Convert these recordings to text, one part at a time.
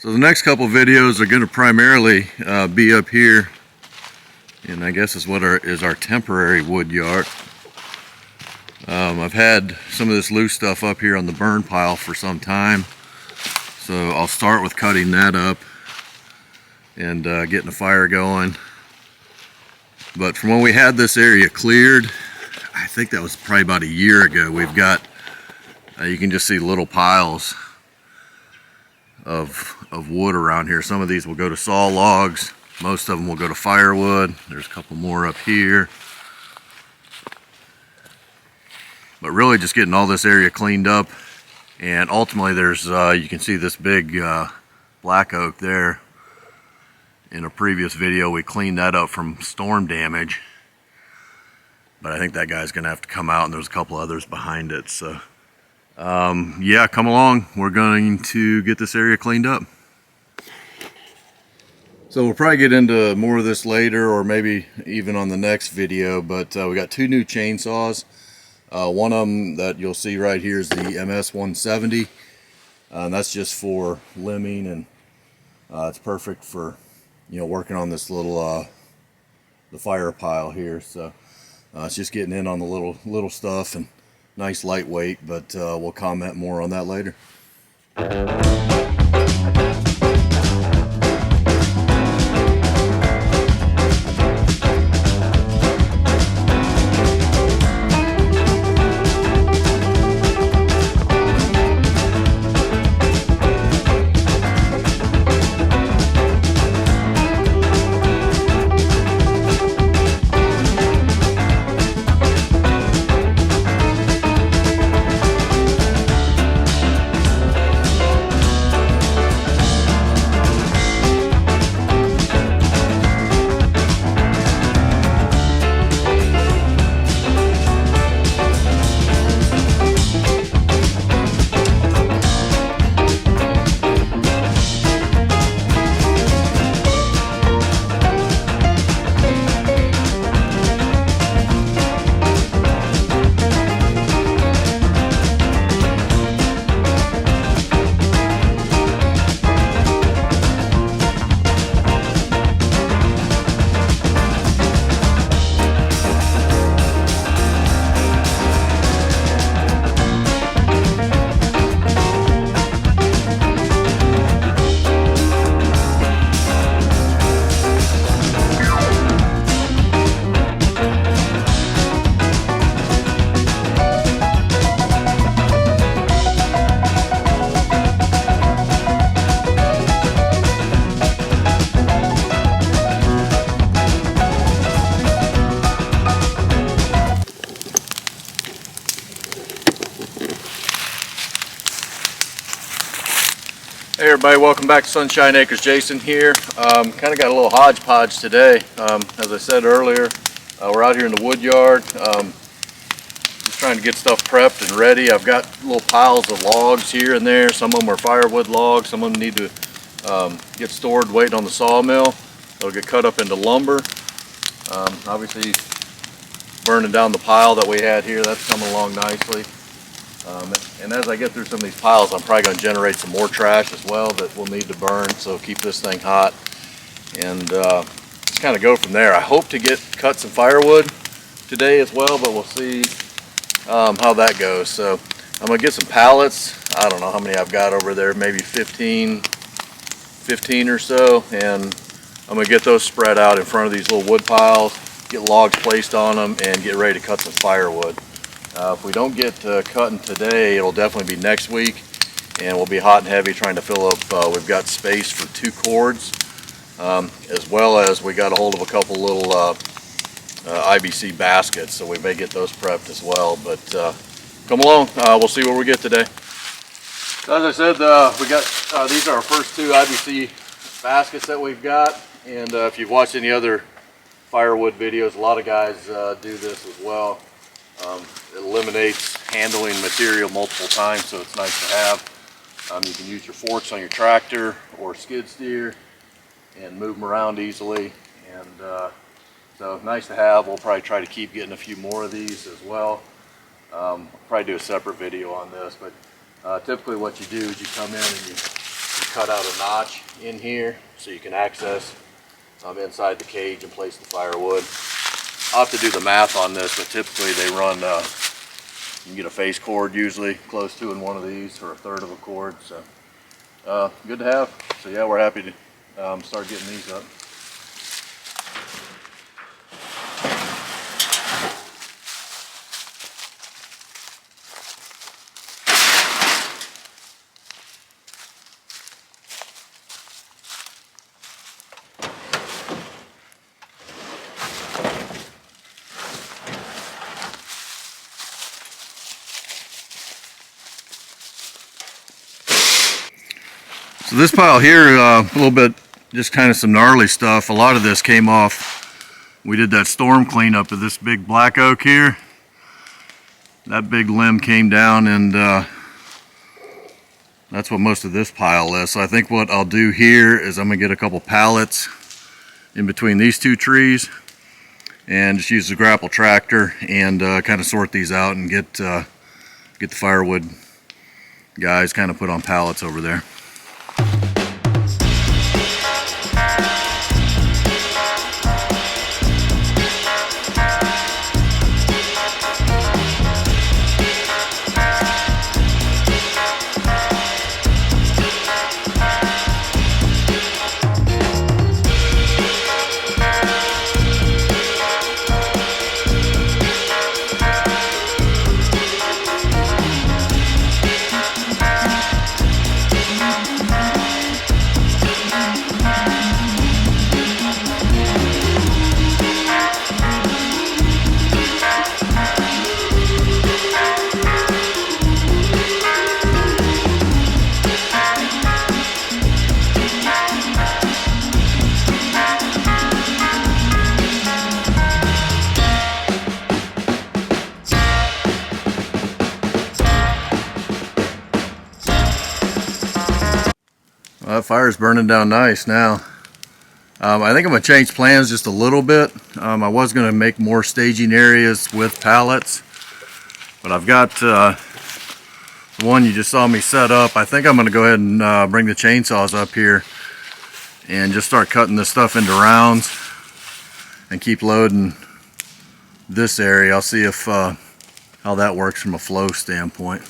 So the next couple videos are going to primarily be up here, and I guess is what is our temporary wood yard. I've had some of this loose stuff up here on the burn pile for some time, so I'll start with cutting that up and getting the fire going. But from when we had this area cleared, I think that was probably about a year ago, we've got, you can just see little piles of wood around here. Some of these will go to saw logs, most of them will go to firewood. There's a couple more up here. But really just getting all this area cleaned up, and ultimately there's you can see this big black oak there. In a previous video we cleaned that up from storm damage, but I think that guy's gonna have to come out, and there's a couple others behind it. So yeah, come along, we're going to get this area cleaned up. So we'll probably get into more of this later, or maybe even on the next video, but we got two new chainsaws. One of them that you'll see right here is the MS-170. That's just for limbing, and it's perfect for, you know, working on this little the fire pile here. So it's just getting in on the little stuff, and nice lightweight, but we'll comment more on that later. Hey everybody, welcome back to Sunshine Acres. Jason here. Kind of got a little hodgepodge today. As I said earlier, we're out here in the wood yard, just trying to get stuff prepped and ready. I've got little piles of logs here and there. Some of them are firewood logs, some of them need to get stored waiting on the sawmill. They'll get cut up into lumber. Obviously burning down the pile that we had here, that's coming along nicely. And as I get through some of these piles, I'm probably going to generate some more trash as well that we'll need to burn, so keep this thing hot, and just kind of go from there. I hope to cut some firewood today as well, but we'll see how that goes. So I'm going to get some pallets. I don't know how many I've got over there, maybe 15 or so, and I'm going to get those spread out in front of these little wood piles, get logs placed on them, and get ready to cut some firewood. If we don't get cutting today, it'll definitely be next week, and we'll be hot and heavy trying to fill up. We've got space for 2 cords, as well as we got a hold of a couple little IBC baskets, so we may get those prepped as well. But come along, we'll see what we get today. So as I said, we got these are our first 2 IBC baskets that we've got, and if you've watched any other firewood videos, a lot of guys do this as well. It eliminates handling material multiple times, so it's nice to have. You can use your forks on your tractor or skid steer and move them around easily, and so nice to have. We'll probably try to keep getting a few more of these as well. Probably do a separate video on this, but typically what you do is you come in and you cut out a notch in here so you can access inside the cage and place the firewood. I'll have to do the math on this, but typically they run, you can get a face cord usually close to in one of these, or a third of a cord. So good to have. So yeah, we're happy to start getting these up. So this pile here, a little bit, just kind of some gnarly stuff. A lot of this came off. We did that storm cleanup of this big black oak here. That big limb came down, and that's what most of this pile is. So I think what I'll do here is I'm gonna get a couple pallets in between these two trees and just use the grapple tractor and kind of sort these out and get the firewood guys kind of put on pallets over there. Well, that fire's burning down nice now. I think I'm going to change plans just a little bit. I was going to make more staging areas with pallets, but I've got the one you just saw me set up. I think I'm going to go ahead and bring the chainsaws up here and just start cutting this stuff into rounds and keep loading this area. I'll see if how that works from a flow standpoint.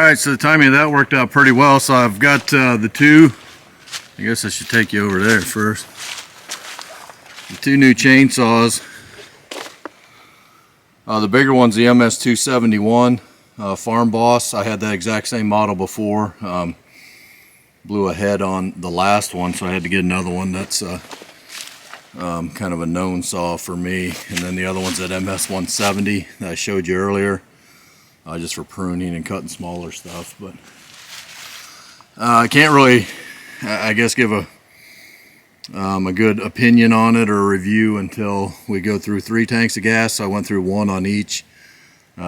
right, so the timing of that worked out pretty well. So I've got the two, I guess I should take you over there first. The two new chainsaws. The bigger one's the MS271 Farm Boss. I had that exact same model before. Blew a head on the last one, so I had to get another one. That's kind of a known saw for me. And then the other one's that MS170 that I showed you earlier, just for pruning and cutting smaller stuff. But I can't really, I guess, give a good opinion on it or a review until we go through 3 tanks of gas. So I went through 1 on each.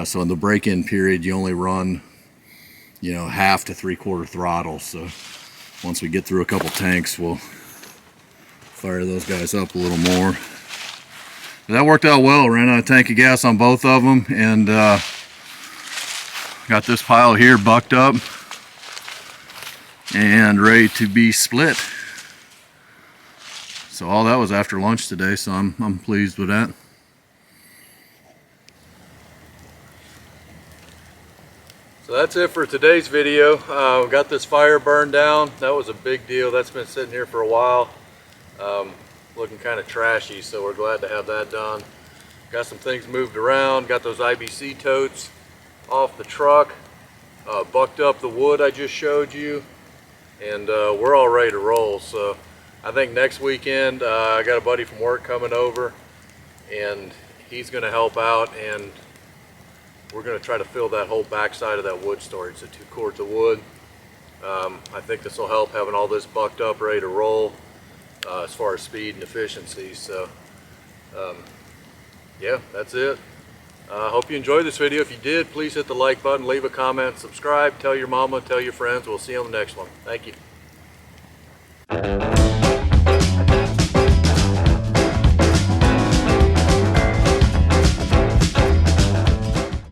So in the break-in period, you only run, you know, half to 3/4 throttle. So once we get through a couple tanks, we'll fire those guys up a little more. But that worked out well. Ran out a tank of gas on both of them, and got this pile here bucked up and ready to be split. So all that was after lunch today, so I'm pleased with that. So that's it for today's video. Got this fire burned down. That was a big deal. That's been sitting here for a while, looking kind of trashy, so we're glad to have that done. Got some things moved around, got those IBC totes off the truck, bucked up the wood I just showed you, and we're all ready to roll. So I think next weekend I got a buddy from work coming over, and he's going to help out, and we're going to try to fill that whole backside of that wood storage, the 2 cords of wood. I think this will help, having all this bucked up, ready to roll, as far as speed and efficiency. So yeah, that's it. I hope you enjoyed this video. If you did, please hit the like button, leave a comment, subscribe, tell your mama, tell your friends. We'll see you on the next one. Thank you.